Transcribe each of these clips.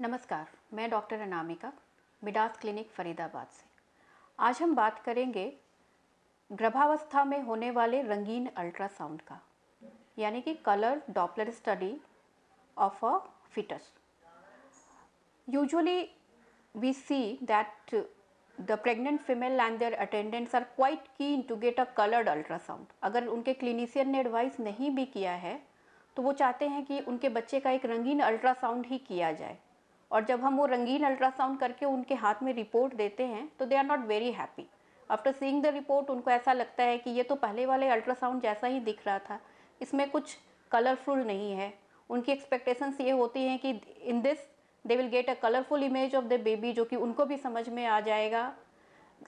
नमस्कार, मैं doctor Anamika Midas clinic Faridabad से। आज हम बात करेंगे गर्भावस्था में होने वाले रंगीन अल्ट्रासाउंड का, यानी कि colour Doppler study of a fetus. Usually we see that the pregnant female and their attendants are quite keen to get a colored ultrasound. अगर उनके क्लिनिशियन ने एडवाइस नहीं भी किया है तो वो चाहते हैं कि उनके बच्चे का एक रंगीन अल्ट्रासाउंड ही किया जाए, और जब हम वो रंगीन अल्ट्रासाउंड करके उनके हाथ में रिपोर्ट देते हैं तो they are not very happy. After seeing the report उनको ऐसा लगता है कि ये तो पहले वाले अल्ट्रासाउंड जैसा ही दिख रहा था, इसमें कुछ कलरफुल नहीं है। उनकी एक्सपेक्टेशंस ये होती हैं कि in this they will get a colourful image of the baby, जो कि उनको भी समझ में आ जाएगा।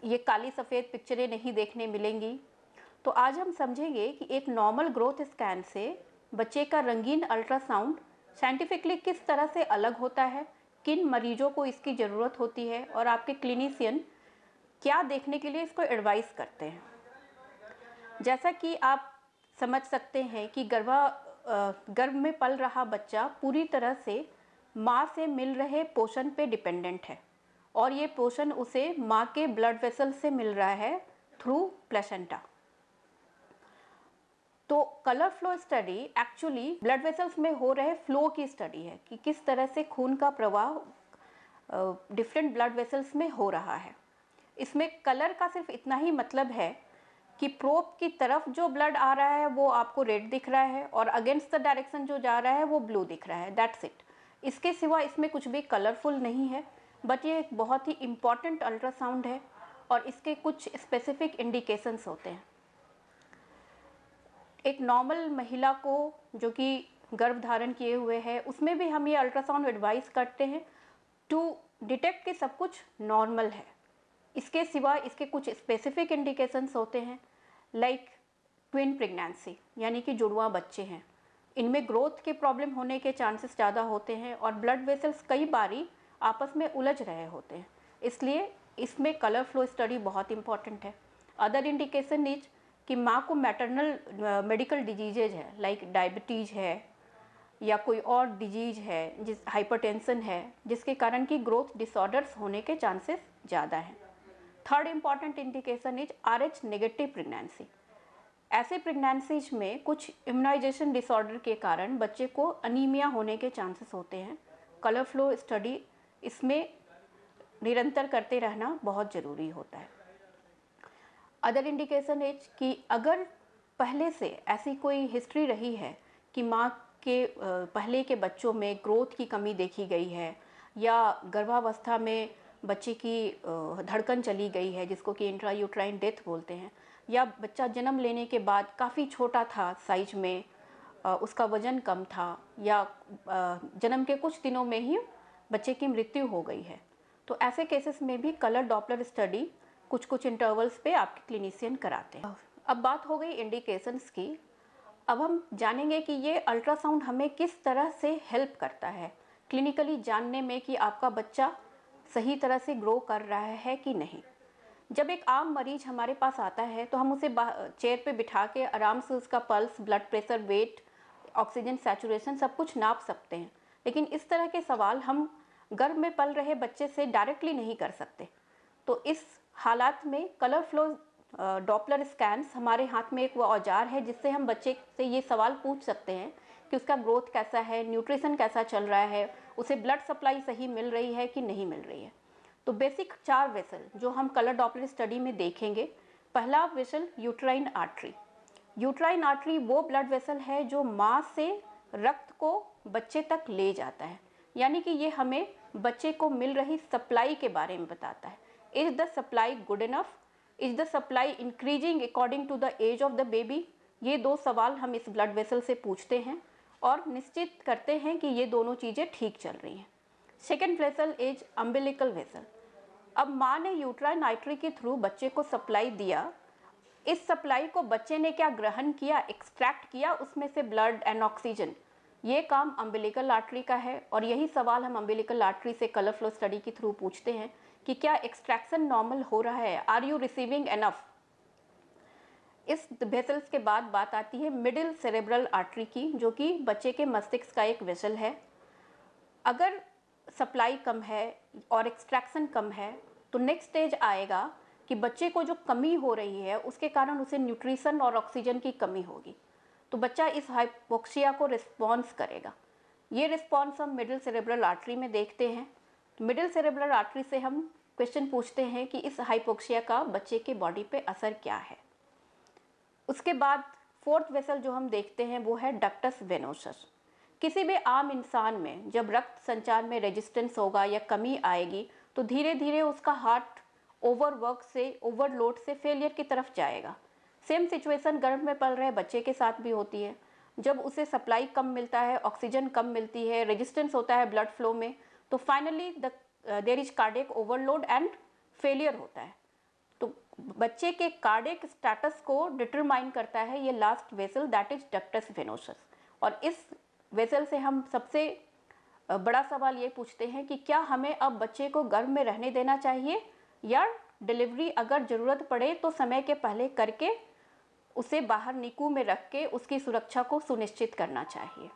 ये काली सफ़ेद पिक्चरें नहीं देखने मिलेंगी। तो आज हम समझेंगे कि एक नॉर्मल ग्रोथ स्कैन से बच्चे का रंगीन अल्ट्रासाउंड साइंटिफिकली किस तरह से अलग होता है, किन मरीजों को इसकी ज़रूरत होती है, और आपके क्लिनिशियन क्या देखने के लिए इसको एडवाइस करते हैं। जैसा कि आप समझ सकते हैं कि गर्भ में पल रहा बच्चा पूरी तरह से माँ से मिल रहे पोषण पे डिपेंडेंट है, और ये पोषण उसे माँ के ब्लड वेसल से मिल रहा है थ्रू प्लेसेंटा। तो colour flow study actually blood vessels में हो रहे फ्लो की स्टडी है कि किस तरह से खून का प्रवाह डिफरेंट ब्लड वेसल्स में हो रहा है। इसमें कलर का सिर्फ इतना ही मतलब है कि प्रोब की तरफ जो ब्लड आ रहा है वो आपको रेड दिख रहा है, और अगेंस्ट द डायरेक्शन जो जा रहा है वो ब्लू दिख रहा है, दैट्स इट। इसके सिवा इसमें कुछ भी कलरफुल नहीं है। बट ये एक बहुत ही इम्पॉर्टेंट अल्ट्रासाउंड है और इसके कुछ स्पेसिफिक इंडिकेशंस होते हैं। एक नॉर्मल महिला को जो कि गर्भ धारण किए हुए है, उसमें भी हम ये अल्ट्रासाउंड एडवाइस करते हैं टू डिटेक्ट कि सब कुछ नॉर्मल है। इसके सिवा इसके कुछ स्पेसिफिक इंडिकेशंस होते हैं, लाइक ट्विन प्रेगनेंसी, यानी कि जुड़वा बच्चे हैं। इनमें ग्रोथ के प्रॉब्लम होने के चांसेस ज़्यादा होते हैं और ब्लड वेसल्स कई बारी आपस में उलझ रहे होते हैं, इसलिए इसमें कलर फ्लो स्टडी बहुत इंपॉर्टेंट है। अदर इंडिकेशन इज कि माँ को मैटरनल मेडिकल डिजीजेज है, लाइक डायबिटीज़ है या कोई और डिजीज है, जिस हाइपरटेंशन है, जिसके कारण की ग्रोथ डिसऑर्डर्स होने के चांसेस ज़्यादा हैं। Third important indication is RH negative pregnancy. ऐसे प्रेगनेंसीज में कुछ इम्यूनाइजेशन डिसऑर्डर के कारण बच्चे को अनीमिया होने के चांसेस होते हैं। कलर फ्लो स्टडी इसमें निरंतर करते रहना बहुत ज़रूरी होता है। अदर इंडिकेशन इज कि अगर पहले से ऐसी कोई हिस्ट्री रही है कि माँ के पहले के बच्चों में ग्रोथ की कमी देखी गई है, या गर्भावस्था में बच्चे की धड़कन चली गई है जिसको कि इंट्रायूट्राइन डेथ बोलते हैं, या बच्चा जन्म लेने के बाद काफ़ी छोटा था साइज में, उसका वज़न कम था, या जन्म के कुछ दिनों में ही बच्चे की मृत्यु हो गई है, तो ऐसे केसेस में भी कलर डॉपलर स्टडी कुछ इंटरवल्स पे आपके क्लिनिशियन कराते हैं। अब बात हो गई इंडिकेशंस की। अब हम जानेंगे कि ये अल्ट्रासाउंड हमें किस तरह से हेल्प करता है क्लिनिकली जानने में कि आपका बच्चा सही तरह से ग्रो कर रहा है कि नहीं। जब एक आम मरीज हमारे पास आता है तो हम उसे चेयर पे बिठा के आराम से उसका pulse, blood pressure, weight, oxygen saturation सब कुछ नाप सकते हैं, लेकिन इस तरह के सवाल हम गर्भ में पल रहे बच्चे से डायरेक्टली नहीं कर सकते। तो इस हालात में कलर फ्लो डॉपलर स्कैन्स हमारे हाथ में एक वो औजार है जिससे हम बच्चे से ये सवाल पूछ सकते हैं कि उसका ग्रोथ कैसा है, न्यूट्रिशन कैसा चल रहा है, उसे ब्लड सप्लाई सही मिल रही है कि नहीं मिल रही है। तो बेसिक 4 वेसल जो हम कलर डॉपलर स्टडी में देखेंगे। पहला vessel uterine artery. Uterine artery वो ब्लड वेसल है जो माँ से रक्त को बच्चे तक ले जाता है, यानी कि ये हमें बच्चे को मिल रही सप्लाई के बारे में बताता है। Is the supply good enough, is the supply increasing according to the age of the baby. ये 2 सवाल हम इस ब्लड वेसल से पूछते हैं और निश्चित करते हैं कि ये दोनों चीज़ें ठीक चल रही हैं। Second vessel is umbilical vessel. अब माँ ने यूट्राइन आर्टरी के थ्रू बच्चे को सप्लाई दिया, इस सप्लाई को बच्चे ने क्या ग्रहण किया, एक्सट्रैक्ट किया उसमें से ब्लड एंड ऑक्सीजन, ये काम अम्बिलिकल आर्टरी का है। और यही सवाल हम अम्बिलिकल आर्टरी से कलर फ्लो स्टडी के थ्रू पूछते हैं कि क्या एक्सट्रैक्शन नॉर्मल हो रहा है, आर यू रिसीविंग एनफ। इस वेसल्स के बाद बात आती है मिडिल सेरेब्रल आर्टरी की, जो कि बच्चे के मस्तिष्क का एक वेसल है। अगर सप्लाई कम है और एक्सट्रैक्शन कम है, तो नेक्स्ट स्टेज आएगा कि बच्चे को जो कमी हो रही है उसके कारण उसे न्यूट्रिशन और ऑक्सीजन की कमी होगी, तो बच्चा इस हाइपोक्सिया को रिस्पॉन्स करेगा। ये रिस्पॉन्स हम मिडिल सेरेब्रल आर्टरी में देखते हैं। तो मिडिल सेरेब्रल आर्टरी से हम क्वेश्चन पूछते हैं कि इस हाइपोक्सिया का बच्चे के बॉडी पे असर क्या है। उसके बाद फोर्थ वेसल जो हम देखते हैं वो है डक्टस वेनोसस। किसी भी आम इंसान में जब रक्त संचार में रेजिस्टेंस होगा या कमी आएगी तो धीरे धीरे उसका हार्ट ओवरवर्क से, ओवरलोड से फेलियर की तरफ जाएगा। सेम सिचुएशन गर्भ में पल रहे बच्चे के साथ भी होती है। जब उसे सप्लाई कम मिलता है, ऑक्सीजन कम मिलती है, रेजिस्टेंस होता है ब्लड फ्लो में, तो finally there is cardiac overload and failure होता है। तो बच्चे के कार्डियक स्टेटस को डिटरमाइन करता है ये last vessel, that is ductus venosus. और इस वेसल से हम सबसे बड़ा सवाल ये पूछते हैं कि क्या हमें अब बच्चे को गर्भ में रहने देना चाहिए या डिलीवरी अगर ज़रूरत पड़े तो समय के पहले करके उसे बाहर निकू में रख के उसकी सुरक्षा को सुनिश्चित करना चाहिए।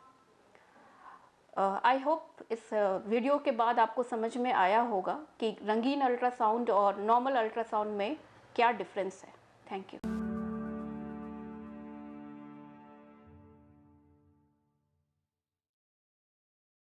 आई होप इस वीडियो के बाद आपको समझ में आया होगा कि रंगीन अल्ट्रासाउंड और नॉर्मल अल्ट्रासाउंड में क्या डिफरेंस है। Thank you.